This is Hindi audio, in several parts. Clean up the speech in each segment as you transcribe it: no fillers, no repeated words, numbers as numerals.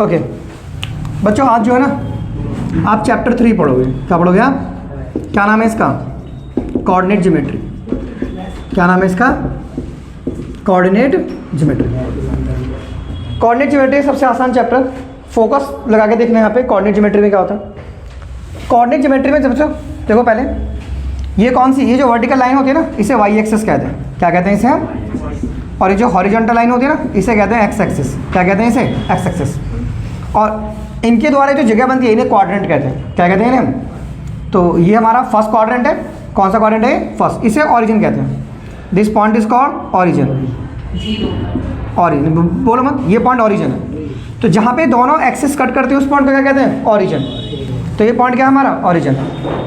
ओके बच्चों, आज जो है ना आप चैप्टर 3 पढ़ोगे। क्या पढ़ोगे आप? क्या नाम है इसका? Coordinate geometry. क्या नाम है इसका? Coordinate geometry. कोऑर्डिनेट ज्योमेट्री सबसे आसान चैप्टर। फोकस लगा के देखना यहाँ पे कोऑर्डिनेट ज्योमेट्री में क्या होता है। कोऑर्डिनेट ज्योमेट्री में बच्चों देखो, पहले ये कौन सी, ये जो वर्टिकल लाइन होती है ना, इसे वाई एक्सिस कहते हैं। क्या कहते हैं इसे हम? और ये जो हॉरिजॉन्टल लाइन होती है ना, इसे कहते हैं एक्स एक्सिस। क्या कहते हैं इसे? X axis. और इनके द्वारा जो जगह बनती है इन्हें क्वाड्रेंट कहते हैं। क्या कहते हैं इन्हें? तो ये हमारा फर्स्ट क्वाड्रेंट है। कौन सा क्वाड्रेंट है? फर्स्ट। इसे ऑरिजिन कहते हैं। This point is called origin. Origin बोलो मत, ये पॉइंट ऑरिजिन है। तो जहाँ पे दोनों एक्सिस कट करते हैं उस पॉइंट को क्या कहते हैं? ऑरिजिन। तो ये पॉइंट क्या है हमारा? ऑरिजिन।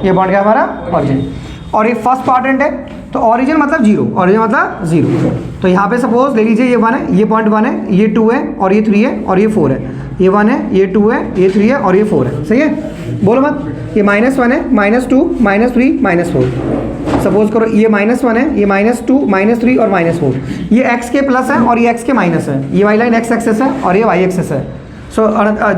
ये पॉइंट क्या है हमारा? ऑरिजिन। और ये फर्स्ट क्वाड्रेंट है, तो ऑरिजिन मतलब जीरो। ऑरिजिन मतलब जीरो। तो यहाँ पे सपोज ले लीजिए ये 1 है, ये पॉइंट 1 है, ये 2 है और ये 3 है और ये 4 है। ये 1 है, ये 2 है, ये 3 है और ये 4 है। सही है? बोलो मत। ये -1 है, -2, -3, -4। सपोज करो ये -1 है, ये -2, -3 और -4। ये x के प्लस है और ये x के माइनस है। ये वाई लाइन x एक्सेस है और ये y एक्सेस है। So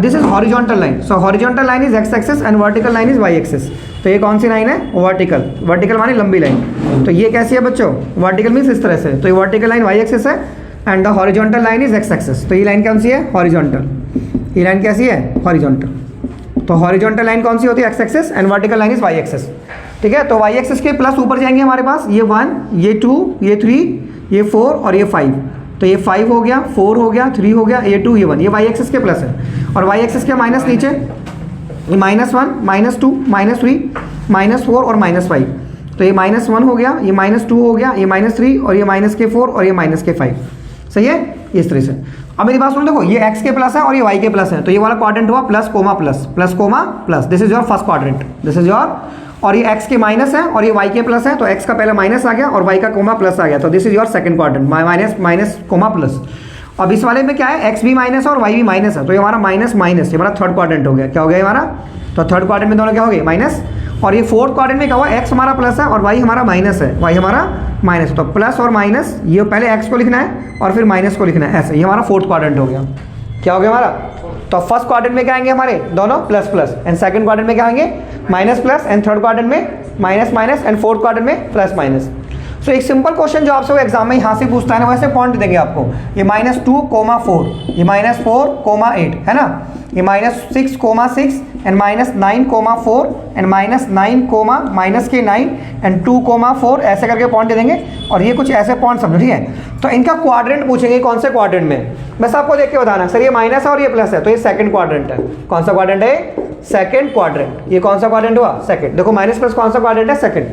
this is horizontal line. So horizontal line is x axis and vertical line is y axis. तो ये कौन सी लाइन है? वर्टिकल। वर्टिकल माने लंबी लाइन। तो ये कैसी है बच्चों? वर्टिकल मीन्स इस तरह से। तो ये वर्टिकल लाइन y एक्सेस है and the horizontal line is x axis. तो ये लाइन कौन सी है? हॉरिजॉन्टल। ये लाइन कैसी है? हॉरिजॉन्टल। तो हॉरिजॉन्टल लाइन कौन सी होती है? x axis and vertical line is y axis. ठीक है? तो y एक्सेस के प्लस ऊपर जाएंगे हमारे पास ये 1, ये 2, ये 3, ये 4 और ये 5। तो ये 5 हो गया, 4 हो गया, 3 हो गया, ये 2, ये 1। ये y एक्सेस के प्लस है। और y एक्सेस के माइनस नीचे ये -1, -2, -3, -4 और -5। तो ये -1 हो गया, ये -2 हो गया, ये -3 और ये -4 और ये -5। सही है? इस तरह से। अब मेरी बात सुनो, देखो ये x के प्लस है और ये y के प्लस है। तो ये वाला क्वाड्रेंट हुआ plus coma plus, plus coma plus. This is your first quadrant. This is your, और ये x के माइनस है और ये y के प्लस है। तो x का पहले माइनस आ गया और y का कोमा प्लस आ गया। तो this is your second quadrant, minus minus coma plus. अब इस वाले में क्या है? x भी माइनस है और y भी माइनस है। तो ये हमारा माइनस माइनस, ये हमारा थर्ड क्वाड्रेंट हो गया। क्या हो गया हमारा? तो थर्ड क्वाड्रेंट में दोनों क्या हो गए? माइनस। और ये फोर्थ क्वाड्रेंट में क्या हुआ? x हमारा प्लस है और y हमारा माइनस है। y हमारा माइनस। तो प्लस और माइनस, ये पहले x को लिखना है और फिर माइनस को लिखना है, ऐसे। ये हमारा फोर्थ क्वाड्रेंट हो गया। क्या हो गया हमारा? तो फर्स्ट क्वाड्रेंट में क्या आएंगे हमारे? दोनों plus plus. And second quadrant में क्या आएंगे? Minus plus. And third quadrant में minus minus. And fourth quadrant में प्लस माइनस। सो एक सिंपल क्वेश्चन जो आपसे वो एग्जाम में यहाँ से पूछता है ना, वैसे पॉइंट देंगे आपको। ये -2, 4, ये -4, 8 है ना। ये -6, 6 एंड -9, 4 एंड -9, -9 एंड 2, 4 ऐसे करके पॉइंट दे देंगे। और ये कुछ ऐसे पॉइंट समझो, ठीक है? तो इनका क्वाड्रेंट पूछेंगे, कौन से क्वाड्रेंट में। बस आपको देख के बताना सर ये माइनस है और ये प्लस है। तो ये सेकंड क्वाड्रेंट है। कौन सा क्वाड्रेंट है? Second quadrant. ये कौन सा क्वाड्रेंट हुआ? सेकंड। देखो माइनस प्लस कौन सा क्वाड्रेंट है? सेकंड।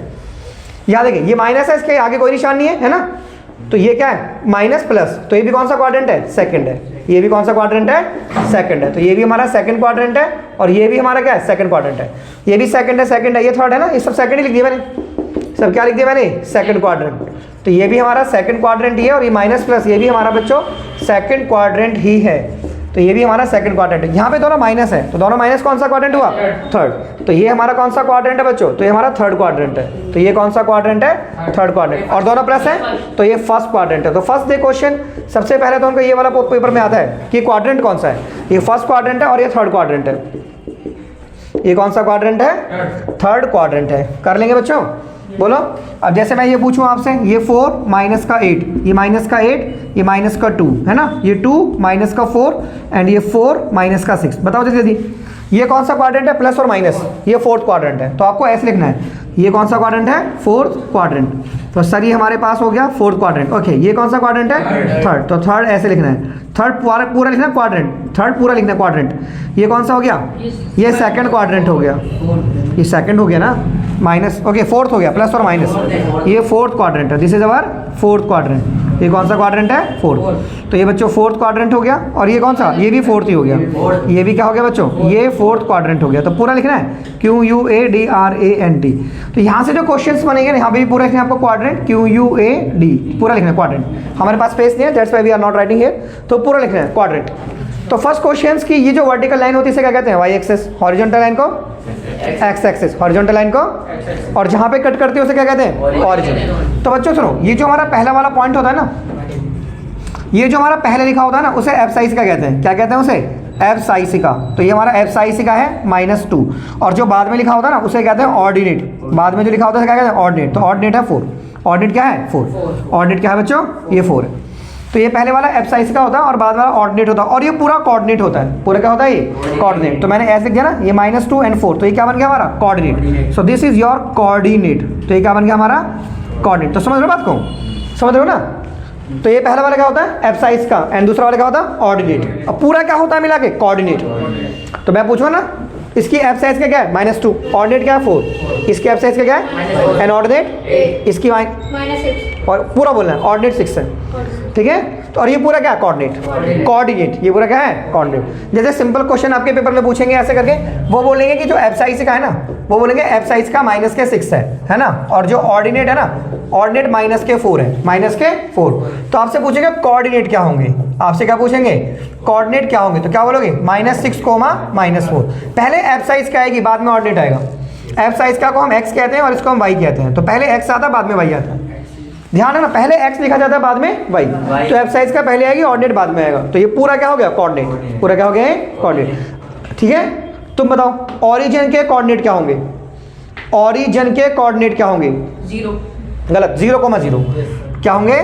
याद है ये माइनस है, इसके आगे कोई निशान नहीं है ना। तो ये क्या है? Minus plus. तो ये भी कौन सा क्वाड्रेंट है? सेकंड है। ये भी कौन सा क्वाड्रेंट है? सेकंड है। तो ये भी हमारा सेकंड क्वाड्रेंट है और ये भी हमारा क्या है? सेकंड क्वाड्रेंट है। ये भी सेकंड है, सेकंड है, ये थर्ड है ना। ये सब सेकंड ही लिख दिया मैंने। सब क्या लिख दिया मैंने? Second quadrant. तो ये भी हमारा सेकंड क्वाड्रेंट ही है और ये माइनस प्लस ये भी हमारा बच्चों सेकंड क्वाड्रेंट ही है। तो ये भी हमारा सेकंड क्वाड्रेंट है। यहाँ पे दोनों माइनस है, तो दोनों माइनस कौन सा क्वाड्रेंट हुआ? थर्ड। तो ये हमारा कौन सा क्वाड्रेंट है बच्चों? तो ये हमारा थर्ड क्वाड्रेंट है। तो ये कौन सा क्वाड्रेंट है? Third quadrant. और दोनों प्लस है, तो ये फर्स्ट क्वाड्रेंट है। तो फर्स्ट डे क्वेश्चन सबसे पहले तो उनको ये वाला पेपर में आता है कि क्वाड्रेंट कौन सा है। ये फर्स्ट क्वाड्रेंट है और ये थर्ड क्वाड्रेंट है। ये कौन सा क्वाड्रेंट है? थर्ड क्वाड्रेंट है। कर लेंगे बच्चों? बोलो। अब जैसे मैं ये पूछूं आपसे, ये 4 माइनस का 8, ये माइनस का 8, ये माइनस का 2 है ना। ये 2 माइनस का 4 एंड ये 4 माइनस का 6। बताओ जल्दी, ये कौन सा क्वाड्रेंट है? प्लस और माइनस। ये फोर्थ क्वाड्रेंट है। तो आपको ऐसे लिखना है, ये कौन सा क्वाड्रेंट है? Fourth quadrant. तो सर ये हमारे पास हो गया फोर्थ क्वाड्रेंट। ओके, ये कौन सा क्वाड्रेंट है? थर्ड। तो थर्ड ऐसे लिखना है। थर्ड पूरा लिखना क्वाड्रेंट, थर्ड पूरा लिखना क्वाड्रेंट। ये कौन सा हो गया? ये सेकंड क्वाड्रेंट हो गया। ये सेकंड हो गया ना, माइनस। ओके, फोर्थ हो गया, प्लस और माइनस। ये फोर्थ क्वाड्रेंट है। This is our fourth quadrant. ये कौन सा क्वाड्रेंट है? फोर्थ। तो ये बच्चों फोर्थ क्वाड्रेंट हो गया। और ये कौन सा? ये भी फोर्थ ही हो गया। ये भी क्या हो गया बच्चों? ये फोर्थ क्वाड्रेंट हो गया। तो पूरा लिखना है QUADRANT। तो यहाँ से जो क्वेश्चंस बनेंगे यहाँ पे भी पूरा लिखना है आपको क्वाड्रेंट QUAD पूरा लिखना है क्वाड्रेंट। हमारे पास स्पेस नहीं है, that's why we are not writing here. तो पूरा लिखना है क्वाड्रेंट। तो फर्स्ट क्वेश्चंस की ये जो वर्टिकल लाइन होती है इसे क्या कहते हैं? Y axis. हॉरिजॉन्टल लाइन को एक्स एक्सेस। हॉरिजॉन्टल लाइन को, और जहाँ पे कट करती है उसे क्या कहते हैं? ऑरिजिन। तो बच्चों सुनो, ये जो हमारा पहला वाला पॉइंट होता है ना, ये जो हमारा पहले लिखा होता है ना, उसे एप्साइस का कहते हैं। क्या कहते हैं उसे? एफ साइज का, तो ये हमारा एफ साइज का है -2, और जो बाद में लिखा होता है ना उसे कहते हैं ऑर्डिनेट, बाद में जो लिखा होता है क्या कहते हैं ऑर्डिनेट, तो ऑर्डिनेट है 4, ऑर्डिनेट क्या है 4, ऑर्डिनेट क्या है बच्चों ये 4 है। तो ये पहले वाला एफ साइज का होता है और बाद वाला ऑर्डिनेट होता है, और ये पूरा कोऑर्डिनेट होता है, पूरा क्या होता है ये कोऑर्डिनेट। तो मैंने ऐसे लिख दिया ना, ये -2 and 4, तो ये क्या बन गया हमारा coordinate. So this is your coordinate, तो ये क्या बन गया हमारा कोऑर्डिनेट। तो समझ रहे हो बात को, समझ रहे हो ना। तो ये पहला वाला क्या होता है एफ साइज का, एंड दूसरा वाला क्या होता है ऑर्डिनेट। अब पूरा क्या होता है मिला के कोऑर्डिनेट। तो मैं पूछूंगा ना इसकी एफ साइज का क्या है -2, ऑर्डिनेट क्या है 4, इसकी एफ साइज का क्या है एंड ऑर्डिनेट, इसकी -6, और पूरा बोलना है ऑर्डिनेट 6 है, ठीक है। तो और ये पूरा क्या है कोऑर्डिनेट, कोऑर्डिनेट ये पूरा क्या है कोऑर्डिनेट। जैसे सिंपल क्वेश्चन आपके पेपर में पूछेंगे ऐसे करके, वो बोलेंगे कि जो एफ साइज का है ना, वो बोलेंगे एफ साइज का -6 है ना, और जो ऑर्डिनेट है ना ऑर्डिनेट -4 है, -4। तो आपसे पूछेंगे कोऑर्डिनेट क्या होंगे, आपसे क्या पूछेंगे कोऑर्डिनेट क्या होंगे, तो क्या बोलोगे -6, -4। पहले एफ साइज का आएगी, बाद में ऑर्डिनेट आएगा। एफ साइज का को हम एक्स कहते हैं और इसको हम वाई कहते हैं, तो पहले एक्स आता है बाद में वाई आता है, ध्यान है ना, पहले एक्स लिखा जाता है बाद में वाई। तो एफ साइज का पहले आएगी ऑर्डिनेट बाद में आएगा, तो ये पूरा क्या हो गया कोऑर्डिनेट, पूरा क्या हो गया कोऑर्डिनेट, ठीक है। तुम बताओ ओरिजिन के कोऑर्डिनेट क्या होंगे, ओरिजिन के कोऑर्डिनेट क्या होंगे 0, गलत 0,0 क्या होंगे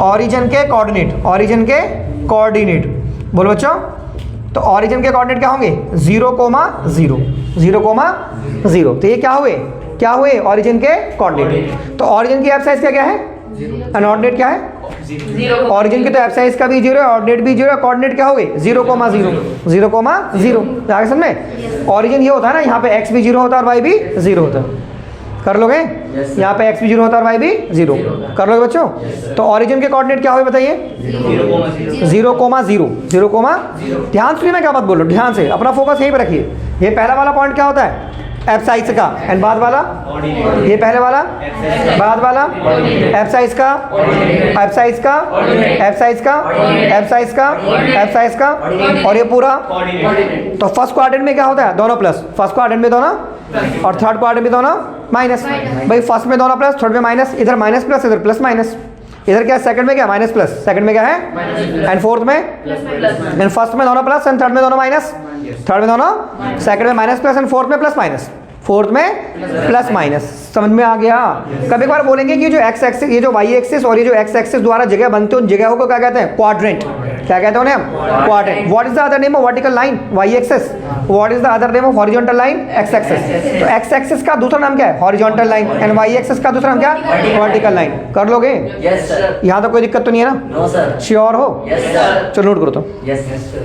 ओरिजिन के कोऑर्डिनेट, ओरिजिन के कोऑर्डिनेट बोलो बच्चों। तो ओरिजिन के कोऑर्डिनेट क्या होंगे 0,0, 0,0। तो ये क्या हुए ओरिजिन के कोऑर्डिनेट। तो ओरिजिन की एफ साइज क्या है एंड ऑर्डिनेट क्या है 0, ओरिजिन की तो एफ साइज का भी 0 है, ऑर्डिनेट भी 0 है, कोऑर्डिनेट क्या हो गए 0,0, 0,0। आगे समझ में, ओरिजिन ये होता है ना, यहाँ पे x भी 0 होता है और y भी 0 होता है, कर लोगे यहाँ पे x भी 0 होता है और y भी 0, कर लोगे बच्चों। तो ओरिजिन के कोऑर्डिनेट क्या हुए बताइए 0,0, 0,0। ध्यान सुनिए मैं क्या बात बोल रहा हूँ, ध्यान से अपना फोकस यहीं पे रखिए। ये पहला वाला पॉइंट क्या होता है एफ साइज का, एंड बाद वाला ये पहले वाला, बाद वाला एफ साइज का, एफ साइज का, एफ साइज का, एफ साइज का, एफ साइज का, और ये पूरा। तो फर्स्ट क्वाड्रेंट में क्या होता है दोनों प्लस, फर्स्ट क्वाड्रेंट में दोनों और थर्ड क्वाड्रेंट में दोनों माइनस। भाई फर्स्ट में दोनों प्लस, थर्ड में माइनस, इधर माइनस प्लस, इधर प्लस माइनस, इधर क्या सेकंड में क्या माइनस प्लस, सेकंड में क्या है एंड फोर्थ में, एंड फर्स्ट में दोनों प्लस एंड थर्ड में दोनों माइनस, थर्ड में दोनों, सेकंड में माइनस प्लस एंड फोर्थ में प्लस माइनस, फोर्थ में प्लस माइनस। समझ में आ गया। कभी बार बोलेंगे कि जो एक्स एक्सिस, ये जो वाई एक्सिस और ये जो एक्स एक्सिस द्वारा जगह बनते हैं उन जगहों को क्या कहते हैं क्वाड्रेंट, क्या कहते हैं उन्हें हम quadrant. What is the other name of vertical line y axis, what is the other name of horizontal line x axis. तो एक्स एक्सिस का दूसरा नाम क्या है horizontal line, and y axis का दूसरा नाम क्या है वर्टिकल लाइन। कर लोगे यस सर। यहाँ तो कोई दिक्कत तो नहीं है ना, नो सर। श्योर हो, यस सर। चलो नोट करो तो। Yes sir.